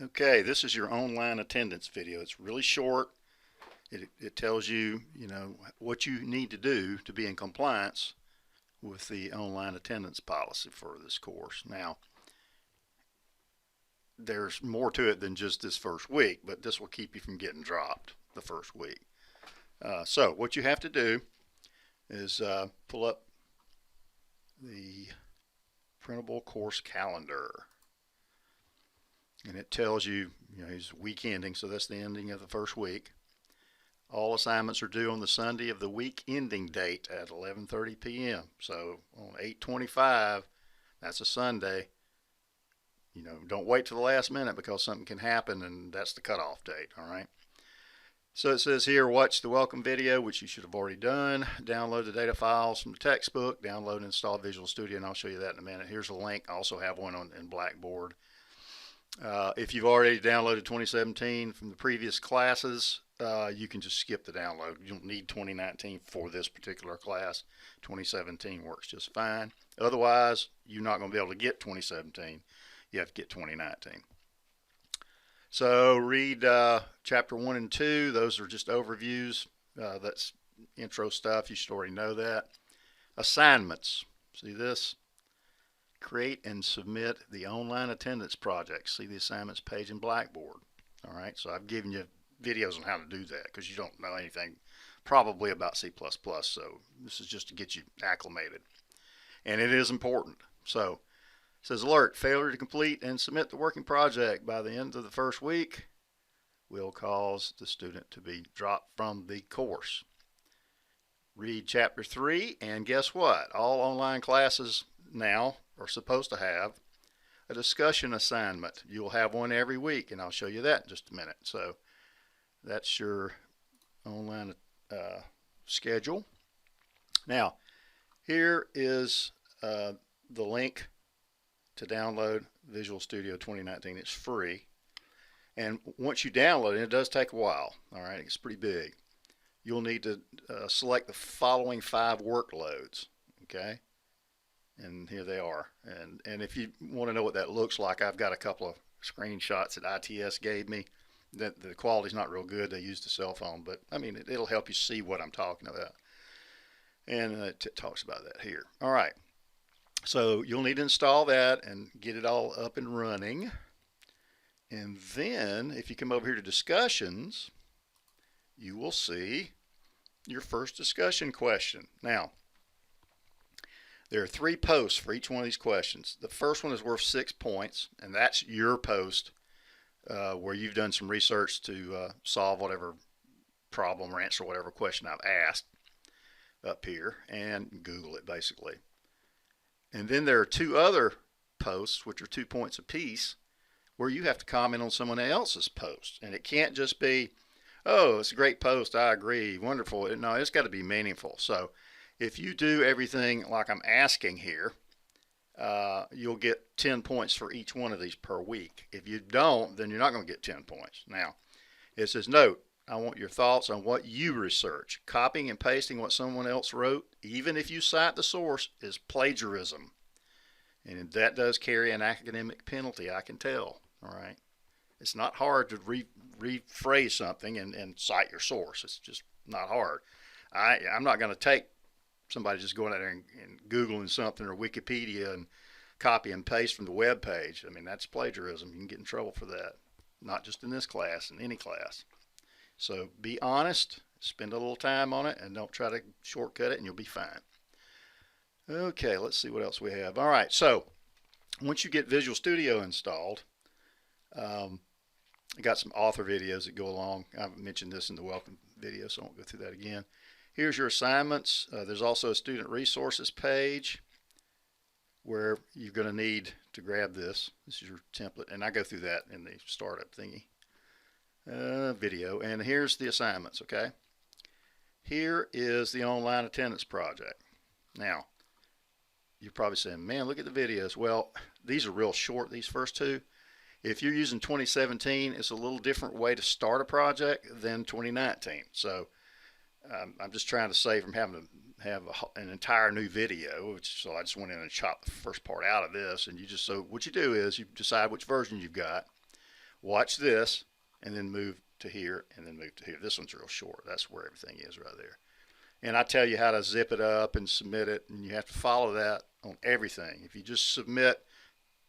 Okay, this is your online attendance video. It's really short. It tells you, what you need to do to be in compliance with the online attendance policy for this course. Now, there's more to it than just this first week, but this will keep you from getting dropped the first week. So what you have to do is pull up the printable course calendar. And it tells you, it's week ending, so that's the ending of the first week. All assignments are due on the Sunday of the week ending date at 11:30 p.m. So on 8/25, that's a Sunday. Don't wait till the last minute because something can happen, and that's the cutoff date. All right. So it says here, watch the welcome video, which you should have already done. Download the data files from the textbook. Download and install Visual Studio, and I'll show you that in a minute. Here's a link. I also have one in Blackboard. If you've already downloaded 2017 from the previous classes, you can just skip the download. You don't need 2019 for this particular class. 2017 works just fine. Otherwise, you're not going to be able to get 2017. You have to get 2019. So read chapter 1 and 2. Those are just overviews. That's intro stuff. You should already know that. Assignments. See this? Create and submit the online attendance project. See the assignments page in Blackboard. All right, so I've given you videos on how to do that because you don't know anything probably about C++, so this is just to get you acclimated. And it is important. So it says alert, failure to complete and submit the working project by the end of the first week will cause the student to be dropped from the course. Read chapter 3, and guess what? All online classes now are supposed to have a discussion assignment. You'll have one every week, and I'll show you that in just a minute. So that's your online schedule. Now, here is the link to download Visual Studio 2019. It's free. And once you download it, it does take a while. All right, it's pretty big. You'll need to select the following 5 workloads. Okay. And here they are. And if you want to know what that looks like, I've got a couple of screenshots that ITS gave me. The quality's not real good. They used a cell phone, but I mean, it'll help you see what I'm talking about. And it talks about that here. All right. So you'll need to install that and get it all up and running. And then if you come over here to discussions, you will see your first discussion question. Now, there are 3 posts for each one of these questions. The first one is worth 6 points, and that's your post where you've done some research to solve whatever problem or answer whatever question I've asked up here, and Google it basically. And then there are 2 other posts, which are 2 points apiece, where you have to comment on someone else's post. And it can't just be, oh, it's a great post, I agree, wonderful. No, it's got to be meaningful. So if you do everything like I'm asking here, you'll get 10 points for each one of these per week. If you don't, then you're not going to get 10 points. Now, it says, note, I want your thoughts on what you research. Copying and pasting what someone else wrote, even if you cite the source, is plagiarism. And that does carry an academic penalty, I can tell. All right. It's not hard to rephrase something and cite your source. It's just not hard. I'm not going to take somebody just going out there and Googling something or Wikipedia and copy and paste from the web page. I mean, that's plagiarism. You can get in trouble for that. Not just in this class, in any class. So be honest, spend a little time on it, and don't try to shortcut it, and you'll be fine. Okay, let's see what else we have. All right, so once you get Visual Studio installed, I got some author videos that go along. I've mentioned this in the welcome video, so I won't go through that again. Here's your assignments. There's also a student resources page where you're going to need to grab this. This is your template, and I go through that in the startup thingy video. And here's the assignments, okay? Here is the online attendance project. Now, you're probably saying, man, look at the videos. Well, these are real short, these first 2. If you're using 2017, it's a little different way to start a project than 2019. So I'm just trying to save from having to have an entire new video, so I just went in and chopped the first part out of this. And so what you do is you decide which version you've got, watch this, and then move to here, and then move to here. This one's real short. That's where everything is right there. And I tell you how to zip it up and submit it, and you have to follow that on everything. If you just submit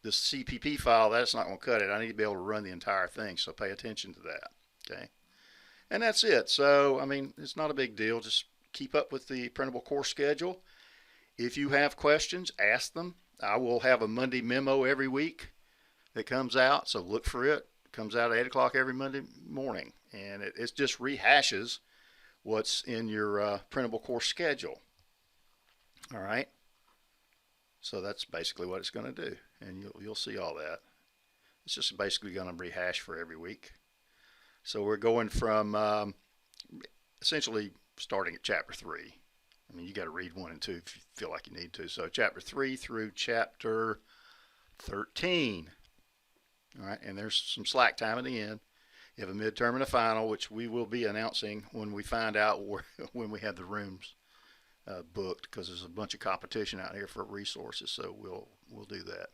the CPP file, that's not going to cut it. I need to be able to run the entire thing, so pay attention to that. Okay, and that's it. So, I mean, it's not a big deal. Just keep up with the printable course schedule. If you have questions, ask them. I will have a Monday memo every week that comes out, so look for it. It comes out at 8 o'clock every Monday morning, and it just rehashes what's in your printable course schedule. All right. So that's basically what it's going to do, and you'll see all that. It's just basically going to rehash for every week. So we're going from essentially starting at chapter 3. I mean, you got to read 1 and 2 if you feel like you need to. So chapter 3 through chapter 13. All right, and there's some slack time at the end. You have a midterm and a final, which we will be announcing when we find out when we have the rooms booked, because there's a bunch of competition out here for resources. So we'll do that.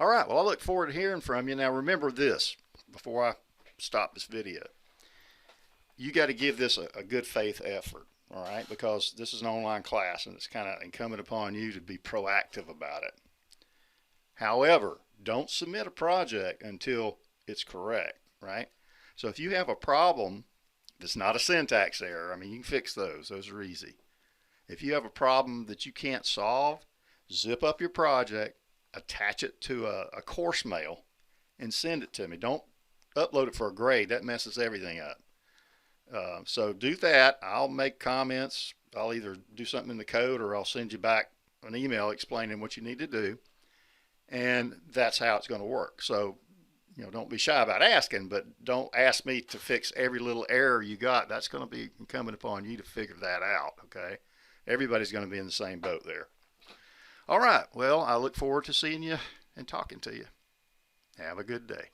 All right. Well, I look forward to hearing from you. Now, remember this before I stop this video. You got to give this a good faith effort. All right, because this is an online class, and it's kind of incumbent upon you to be proactive about it. However, don't submit a project until it's correct, right? So if you have a problem that's not a syntax error, I mean, you can fix those. Those are easy. If you have a problem that you can't solve, zip up your project, attach it to a course mail, and send it to me. Don't upload it for a grade. That messes everything up. So do that. I'll make comments. I'll either do something in the code, or I'll send you back an email explaining what you need to do. And that's how it's going to work. So, don't be shy about asking, but don't ask me to fix every little error you got. That's going to be incumbent upon you to figure that out, okay? Everybody's going to be in the same boat there. All right. Well, I look forward to seeing you and talking to you. Have a good day.